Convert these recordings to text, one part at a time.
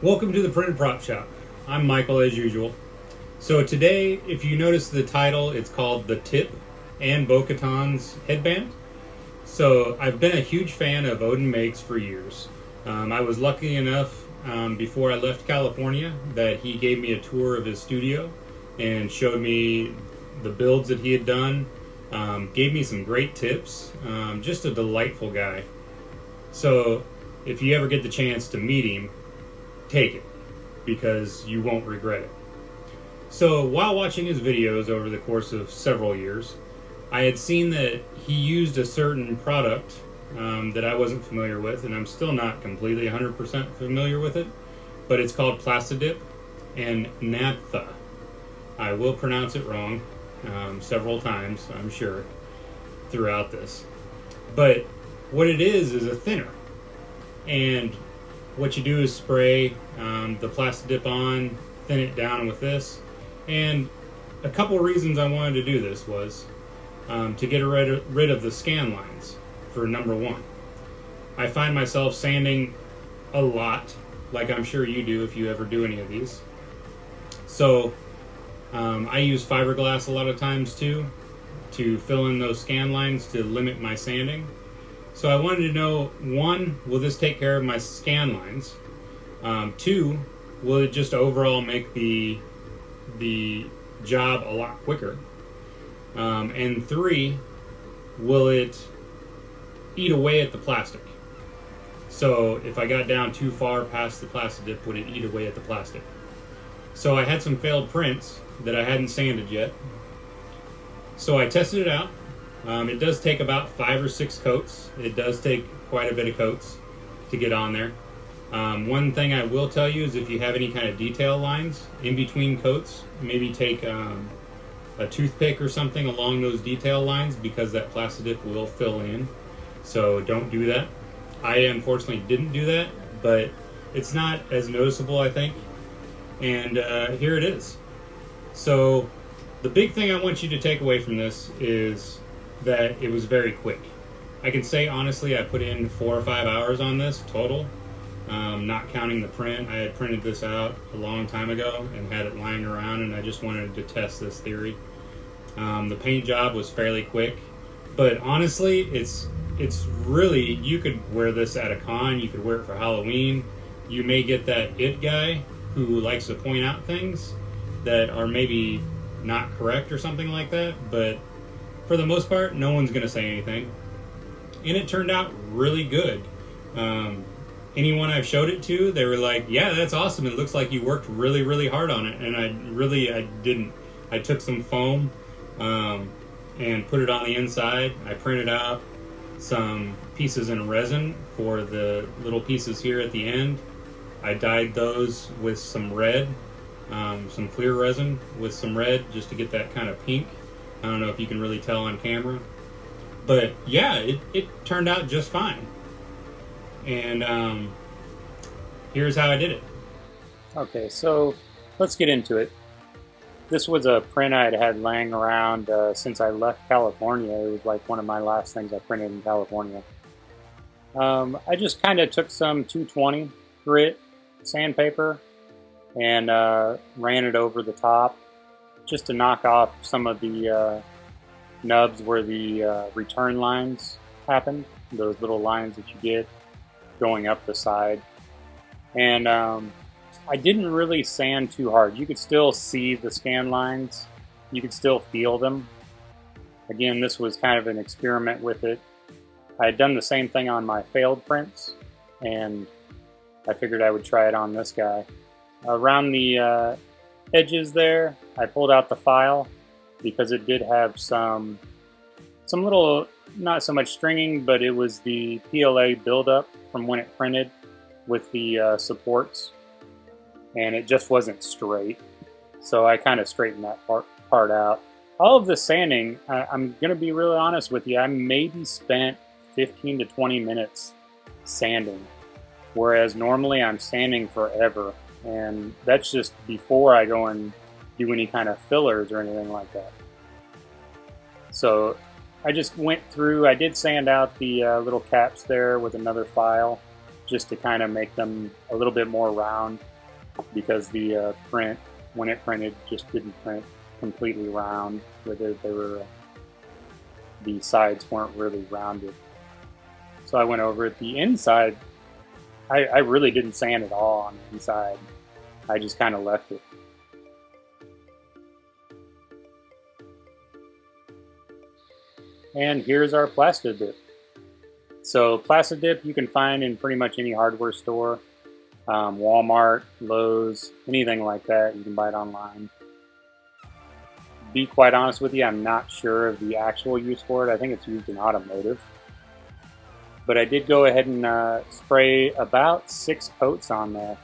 Welcome to the Printed Prop Shop. I'm Michael as usual. So today, if you notice the title, it's called The Tip and Katan's Headband. So I've been a huge fan of Odin Makes for years. I was lucky enough before I left California that he gave me a tour of his studio and showed me the builds that he had done. Gave me some great tips. Just a delightful guy. So if you ever get the chance to meet him, take it, because you won't regret it. So while watching his videos over the course of several years, I had seen that he used a certain product that I wasn't familiar with, and I'm still not completely 100% familiar with it, but it's called Plastidip and Naphtha. I will pronounce it wrong several times, I'm sure, throughout this. But what it is a thinner. And what you do is spray the Plastidip on, thin it down with this. And a couple reasons I wanted to do this was to get rid of the scan lines, for number one. I find myself sanding a lot, like I'm sure you do if you ever do any of these. So I use fiberglass a lot of times too, to fill in those scan lines to limit my sanding. So I wanted to know, one, will this take care of my scan lines? Two, will it just overall make the job a lot quicker? And three, will it eat away at the plastic? So if I got down too far past the Plastidip, would it eat away at the plastic? So I had some failed prints that I hadn't sanded yet. So I tested it out. It does take about 5 or 6 coats. It does take quite a bit of coats to get on there. One thing I will tell you is if you have any kind of detail lines in between coats, maybe take a toothpick or something along those detail lines, because that Plastidip will fill in. So don't do that. I unfortunately didn't do that, but it's not as noticeable, I think. And here it is. So the big thing I want you to take away from this is that it was very quick. I can say honestly I put in 4 or 5 hours on this total, not counting the print. I had printed this out a long time ago and had it lying around, and I just wanted to test this theory. The paint job was fairly quick, but honestly it's really, you could wear this at a con, you could wear it for Halloween. You may get that it guy who likes to point out things that are maybe not correct or something like that, but for the most part, no one's going to say anything. And it turned out really good. Anyone I've showed it to, they were like, yeah, that's awesome. It looks like you worked really, really hard on it. And I didn't. I took some foam and put it on the inside. I printed out some pieces in resin for the little pieces here at the end. I dyed those with some red, some clear resin with some red, just to get that kind of pink. I don't know if you can really tell on camera, but yeah, it turned out just fine. And here's how I did it. Okay, so let's get into it. This was a print I had laying around since I left California. It was like one of my last things I printed in California. I just kind of took some 220 grit sandpaper and ran it over the top, just to knock off some of the nubs where the return lines happen, those little lines that you get going up the side. And I didn't really sand too hard. You could still see the scan lines. You could still feel them. Again, this was kind of an experiment with it. I had done the same thing on my failed prints, and I figured I would try it on this guy. Around the edges there, I pulled out the file because it did have some little, not so much stringing, but it was the PLA buildup from when it printed with the supports, and it just wasn't straight. So I kind of straightened that part out. All of the sanding, I'm going to be really honest with you, I maybe spent 15 to 20 minutes sanding, whereas normally I'm sanding forever. And that's just before I go and do any kind of fillers or anything like that. So I just went through, I did sand out the little caps there with another file, just to kind of make them a little bit more round. because the print, when it printed, just didn't print completely round with it. The sides weren't really rounded. So I went over it. The inside, I really didn't sand at all on the inside. I just kind of left it. And here's our Plastid dip. So Plastid dip you can find in pretty much any hardware store. Walmart, Lowe's, anything like that. You can buy it online. Be quite honest with you, I'm not sure of the actual use for it. I think it's used in automotive. But I did go ahead and spray about 6 coats on there.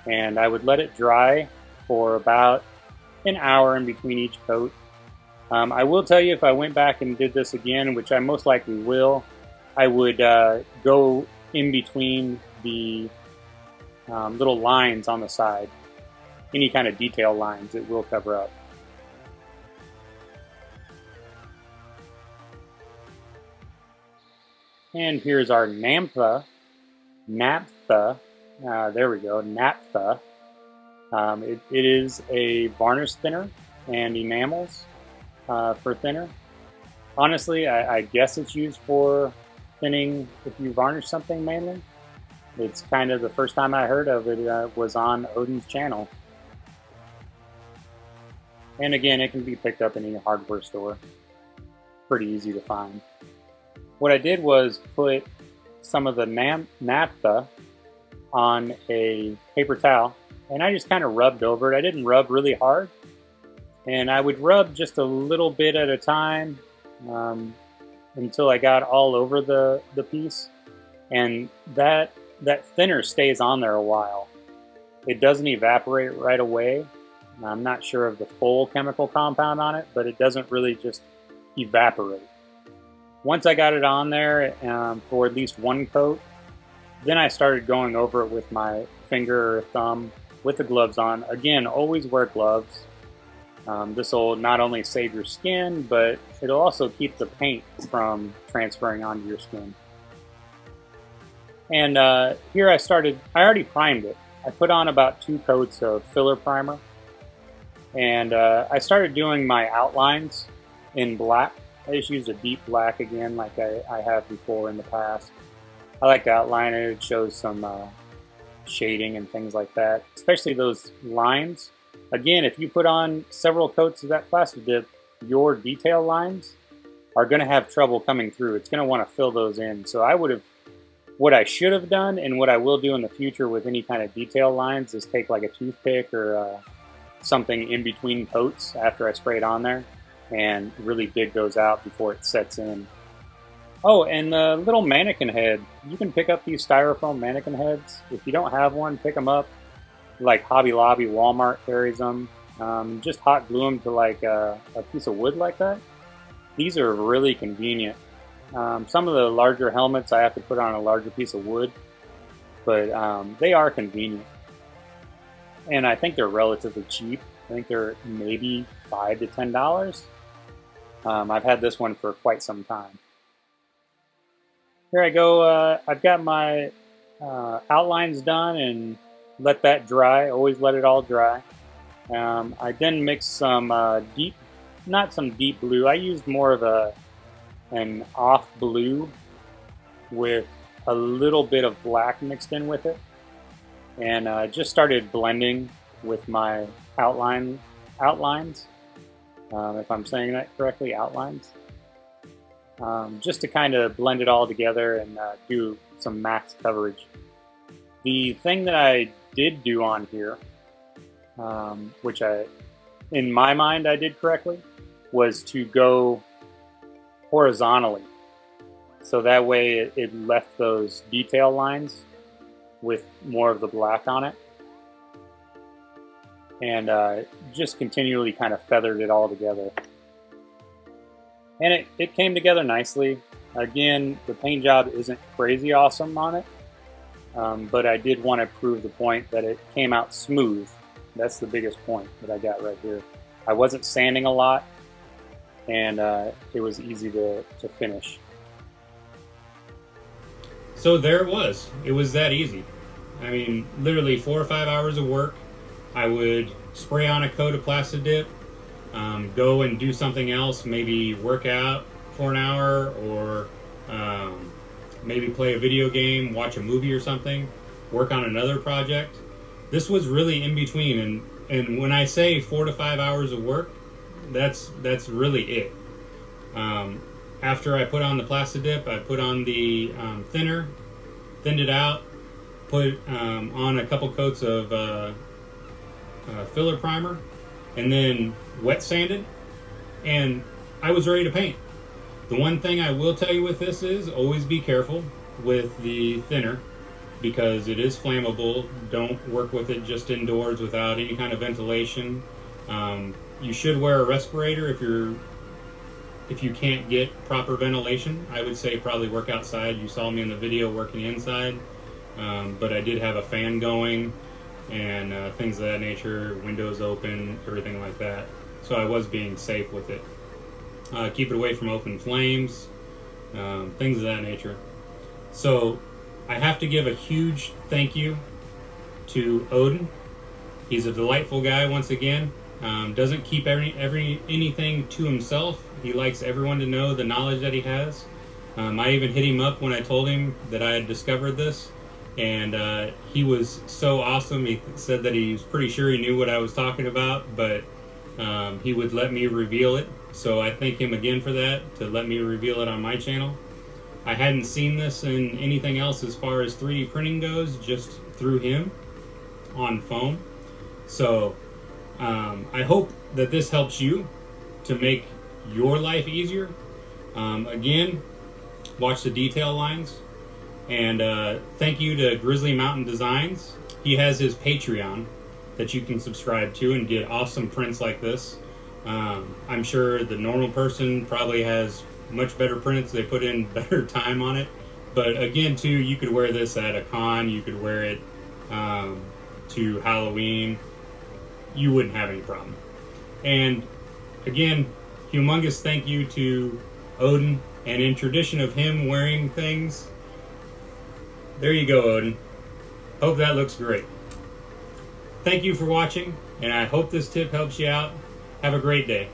And I would let it dry for about an hour in between each coat. I will tell you, if I went back and did this again, which I most likely will, I would go in between the little lines on the side. Any kind of detail lines it will cover up. And here's our naphtha. There we go, naphtha. It is a varnish thinner and enamels for thinner. Honestly, I guess it's used for thinning if you varnish something mainly. It's kind of the first time I heard of it was on Odin's channel. And again, it can be picked up in any hardware store. Pretty easy to find. What I did was put some of the naphtha on a paper towel, and I just kind of rubbed over it. I didn't rub really hard, and I would rub just a little bit at a time until I got all over the piece, and that thinner stays on there a while. It doesn't evaporate right away. I'm not sure of the full chemical compound on it, but it doesn't really just evaporate. Once I got it on there for at least one coat, then I started going over it with my finger or thumb with the gloves on. Again, always wear gloves. This will not only save your skin, but it'll also keep the paint from transferring onto your skin. And here I already primed it. I put on about 2 coats of filler primer. And I started doing my outlines in black. I just used a deep black again, like I have before in the past. I like to outline it. It shows some shading and things like that, especially those lines. Again, if you put on several coats of that Plastid dip, your detail lines are going to have trouble coming through. It's going to want to fill those in. So what I should have done, and what I will do in the future with any kind of detail lines, is take like a toothpick or something in between coats after I spray it on there, and really dig those out before it sets in. Oh, and the little mannequin head. You can pick up these styrofoam mannequin heads. If you don't have one, pick them up. Like Hobby Lobby, Walmart carries them. Just hot glue them to like a piece of wood like that. These are really convenient. Some of the larger helmets I have to put on a larger piece of wood, but they are convenient. And I think they're relatively cheap. I think they're maybe $5 to $10. I've had this one for quite some time. Here I go. I've got my outlines done and let that dry. Always let it all dry. I then mixed some not some deep blue. I used more of an off blue with a little bit of black mixed in with it. And just started blending with my outlines. If I'm saying that correctly, outlines. Just to kind of blend it all together and do some max coverage. The thing that I did do on here, which in my mind I did correctly, was to go horizontally. So that way it left those detail lines with more of the black on it. And just continually kind of feathered it all together. And it came together nicely. Again, the paint job isn't crazy awesome on it, but I did want to prove the point that it came out smooth. That's the biggest point that I got right here. I wasn't sanding a lot, and it was easy to finish. So there it was. It was that easy. I mean, literally 4 or 5 hours of work. I would spray on a coat of Plasti Dip, go and do something else, maybe work out for an hour, or maybe play a video game, watch a movie or something, work on another project. This was really in between, and when I say 4 to 5 hours of work, that's really it. After I put on the Plasti Dip, I put on the thinner, thinned it out, put on a couple coats of filler primer, and then wet sanded, and I was ready to paint. The one thing I will tell you with this is always be careful with the thinner, because it is flammable. Don't work with it just indoors without any kind of ventilation. You should wear a respirator if you can't get proper ventilation. I would say probably work outside. You saw me in the video working inside, but I did have a fan going and things of that nature, windows open, everything like that. So I was being safe with it. Keep it away from open flames, things of that nature. So I have to give a huge thank you to Odin. He's a delightful guy once again. Doesn't keep anything to himself. He likes everyone to know the knowledge that he has. I even hit him up when I told him that I had discovered this, and he was so awesome. He said that he was pretty sure he knew what I was talking about, but he would let me reveal it. So I thank him again for that, to let me reveal it on my channel. I hadn't seen this in anything else as far as 3D printing goes, just through him on foam. So I hope that this helps you to make your life easier. Again, watch the detail lines. And thank you to Grizzly Mountain Designs. He has his Patreon that you can subscribe to and get awesome prints like this. I'm sure the normal person probably has much better prints. They put in better time on it. But again, too, you could wear this at a con. You could wear it to Halloween. You wouldn't have any problem. And again, humongous thank you to Odin. And in tradition of him wearing things, there you go, Odin. Hope that looks great. Thank you for watching, and I hope this tip helps you out. Have a great day.